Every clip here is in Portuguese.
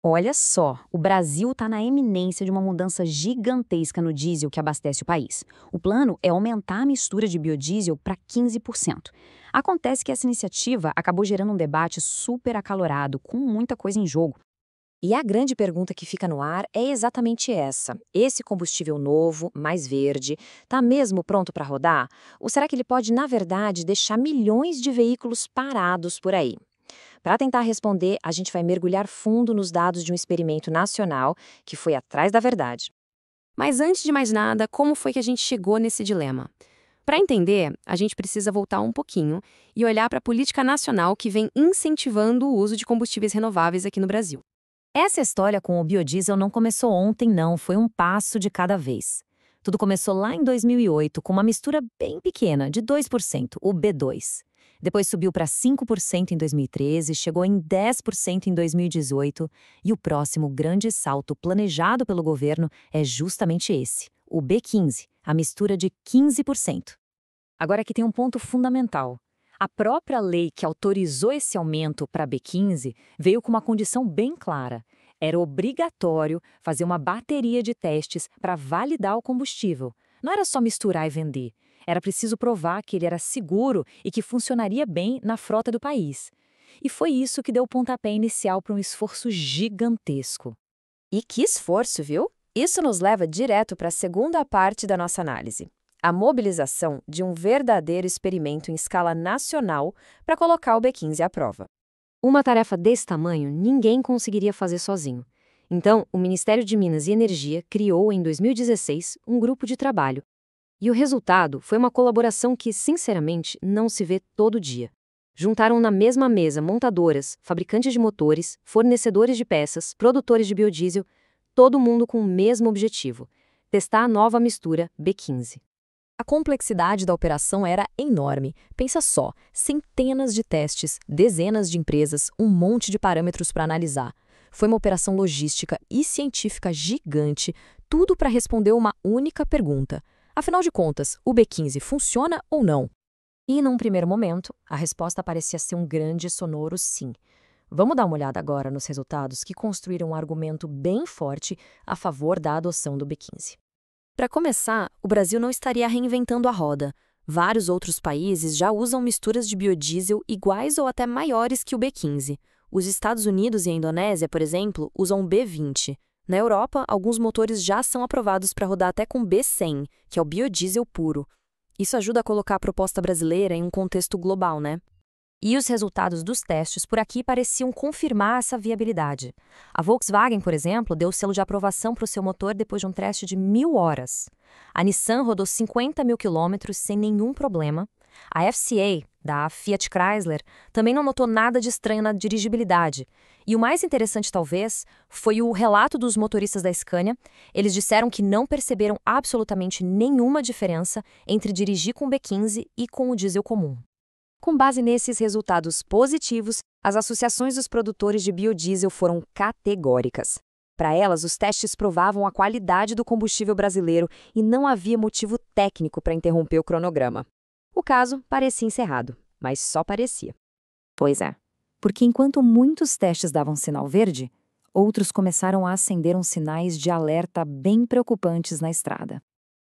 Olha só, o Brasil está na eminência de uma mudança gigantesca no diesel que abastece o país. O plano é aumentar a mistura de biodiesel para 15%. Acontece que essa iniciativa acabou gerando um debate super acalorado, com muita coisa em jogo. E a grande pergunta que fica no ar é exatamente essa. Esse combustível novo, mais verde, está mesmo pronto para rodar? Ou será que ele pode, na verdade, deixar milhões de veículos parados por aí? Para tentar responder, a gente vai mergulhar fundo nos dados de um experimento nacional que foi atrás da verdade. Mas antes de mais nada, como foi que a gente chegou nesse dilema? Para entender, a gente precisa voltar um pouquinho e olhar para a política nacional que vem incentivando o uso de combustíveis renováveis aqui no Brasil. Essa história com o biodiesel não começou ontem, não, foi um passo de cada vez. Tudo começou lá em 2008, com uma mistura bem pequena, de 2%, o B2. Depois subiu para 5% em 2013, chegou em 10% em 2018, e o próximo grande salto planejado pelo governo é justamente esse, o B15, a mistura de 15%. Agora aqui tem um ponto fundamental. A própria lei que autorizou esse aumento para B15 veio com uma condição bem clara. Era obrigatório fazer uma bateria de testes para validar o combustível. Não era só misturar e vender. Era preciso provar que ele era seguro e que funcionaria bem na frota do país. E foi isso que deu o pontapé inicial para um esforço gigantesco. E que esforço, viu? Isso nos leva direto para a segunda parte da nossa análise. A mobilização de um verdadeiro experimento em escala nacional para colocar o B15 à prova. Uma tarefa desse tamanho ninguém conseguiria fazer sozinho. Então, o Ministério de Minas e Energia criou, em 2016, um grupo de trabalho. E o resultado foi uma colaboração que, sinceramente, não se vê todo dia. Juntaram na mesma mesa montadoras, fabricantes de motores, fornecedores de peças, produtores de biodiesel, todo mundo com o mesmo objetivo: testar a nova mistura B15. A complexidade da operação era enorme. Pensa só, centenas de testes, dezenas de empresas, um monte de parâmetros para analisar. Foi uma operação logística e científica gigante, tudo para responder uma única pergunta. Afinal de contas, o B15 funciona ou não? E, num primeiro momento, a resposta parecia ser um grande e sonoro sim. Vamos dar uma olhada agora nos resultados que construíram um argumento bem forte a favor da adoção do B15. Para começar, o Brasil não estaria reinventando a roda. Vários outros países já usam misturas de biodiesel iguais ou até maiores que o B15. Os Estados Unidos e a Indonésia, por exemplo, usam o B20. Na Europa, alguns motores já são aprovados para rodar até com B100, que é o biodiesel puro. Isso ajuda a colocar a proposta brasileira em um contexto global, né? E os resultados dos testes por aqui pareciam confirmar essa viabilidade. A Volkswagen, por exemplo, deu o selo de aprovação para o seu motor depois de um teste de 1.000 horas. A Nissan rodou 50 mil quilômetros sem nenhum problema. A FCA, da Fiat Chrysler, também não notou nada de estranho na dirigibilidade. E o mais interessante, talvez, foi o relato dos motoristas da Scania. Eles disseram que não perceberam absolutamente nenhuma diferença entre dirigir com o B15 e com o diesel comum. Com base nesses resultados positivos, as associações dos produtores de biodiesel foram categóricas. Para elas, os testes provavam a qualidade do combustível brasileiro e não havia motivo técnico para interromper o cronograma. O caso parecia encerrado, mas só parecia. Pois é, porque enquanto muitos testes davam sinal verde, outros começaram a acender uns sinais de alerta bem preocupantes na estrada.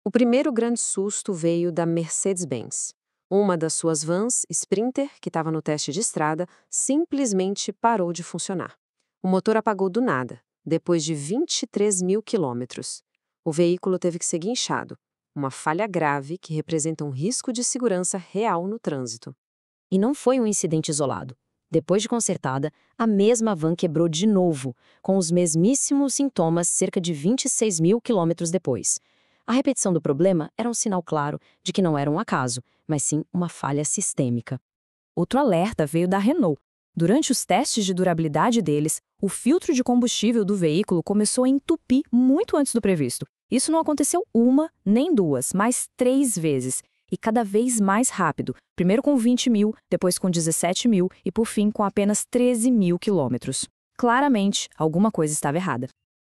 O primeiro grande susto veio da Mercedes-Benz. Uma das suas vans, Sprinter, que estava no teste de estrada, simplesmente parou de funcionar. O motor apagou do nada, depois de 23 mil quilômetros. O veículo teve que ser guinchado, uma falha grave que representa um risco de segurança real no trânsito. E não foi um incidente isolado. Depois de consertada, a mesma van quebrou de novo, com os mesmíssimos sintomas cerca de 26 mil quilômetros depois. A repetição do problema era um sinal claro de que não era um acaso, mas sim uma falha sistêmica. Outro alerta veio da Renault. Durante os testes de durabilidade deles, o filtro de combustível do veículo começou a entupir muito antes do previsto. Isso não aconteceu uma, nem duas, mas 3 vezes. E cada vez mais rápido. Primeiro com 20 mil, depois com 17 mil e, por fim, com apenas 13 mil quilômetros. Claramente, alguma coisa estava errada.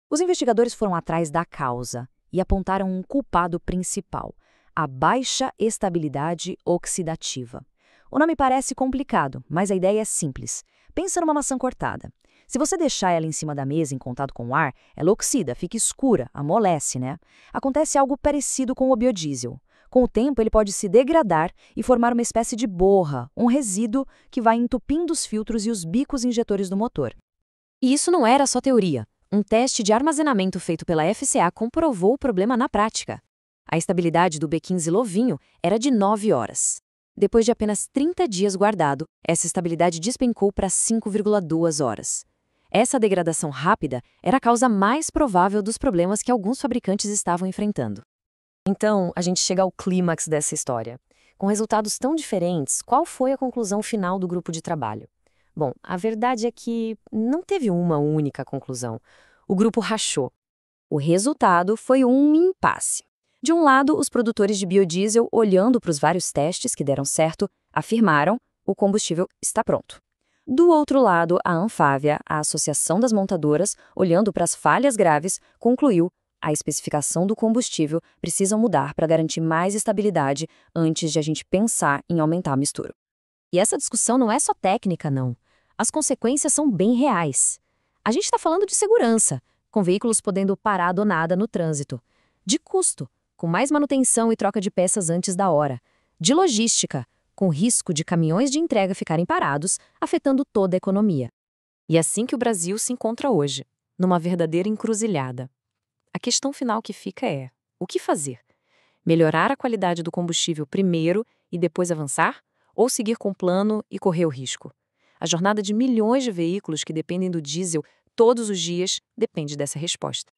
Os investigadores foram atrás da causa e apontaram um culpado principal: a baixa estabilidade oxidativa. O nome parece complicado, mas a ideia é simples. Pensa numa maçã cortada. Se você deixar ela em cima da mesa em contato com o ar, ela oxida, fica escura, amolece, né? Acontece algo parecido com o biodiesel. Com o tempo, ele pode se degradar e formar uma espécie de borra, um resíduo que vai entupindo os filtros e os bicos injetores do motor. E isso não era só teoria. Um teste de armazenamento feito pela FCA comprovou o problema na prática. A estabilidade do B15 Lovinho era de 9 horas. Depois de apenas 30 dias guardado, essa estabilidade despencou para 5,2 horas. Essa degradação rápida era a causa mais provável dos problemas que alguns fabricantes estavam enfrentando. Então, a gente chega ao clímax dessa história. Com resultados tão diferentes, qual foi a conclusão final do grupo de trabalho? Bom, a verdade é que não teve uma única conclusão. O grupo rachou. O resultado foi um impasse. De um lado, os produtores de biodiesel, olhando para os vários testes que deram certo, afirmaram: o combustível está pronto. Do outro lado, a Anfávia, a Associação das Montadoras, olhando para as falhas graves, concluiu: a especificação do combustível precisa mudar para garantir mais estabilidade antes de a gente pensar em aumentar a mistura. E essa discussão não é só técnica, não. As consequências são bem reais. A gente está falando de segurança, com veículos podendo parar do nada no trânsito. De custo, com mais manutenção e troca de peças antes da hora. De logística, com risco de caminhões de entrega ficarem parados, afetando toda a economia. E é assim que o Brasil se encontra hoje, numa verdadeira encruzilhada. A questão final que fica é: o que fazer? Melhorar a qualidade do combustível primeiro e depois avançar? Ou seguir com o plano e correr o risco? A jornada de milhões de veículos que dependem do diesel todos os dias depende dessa resposta.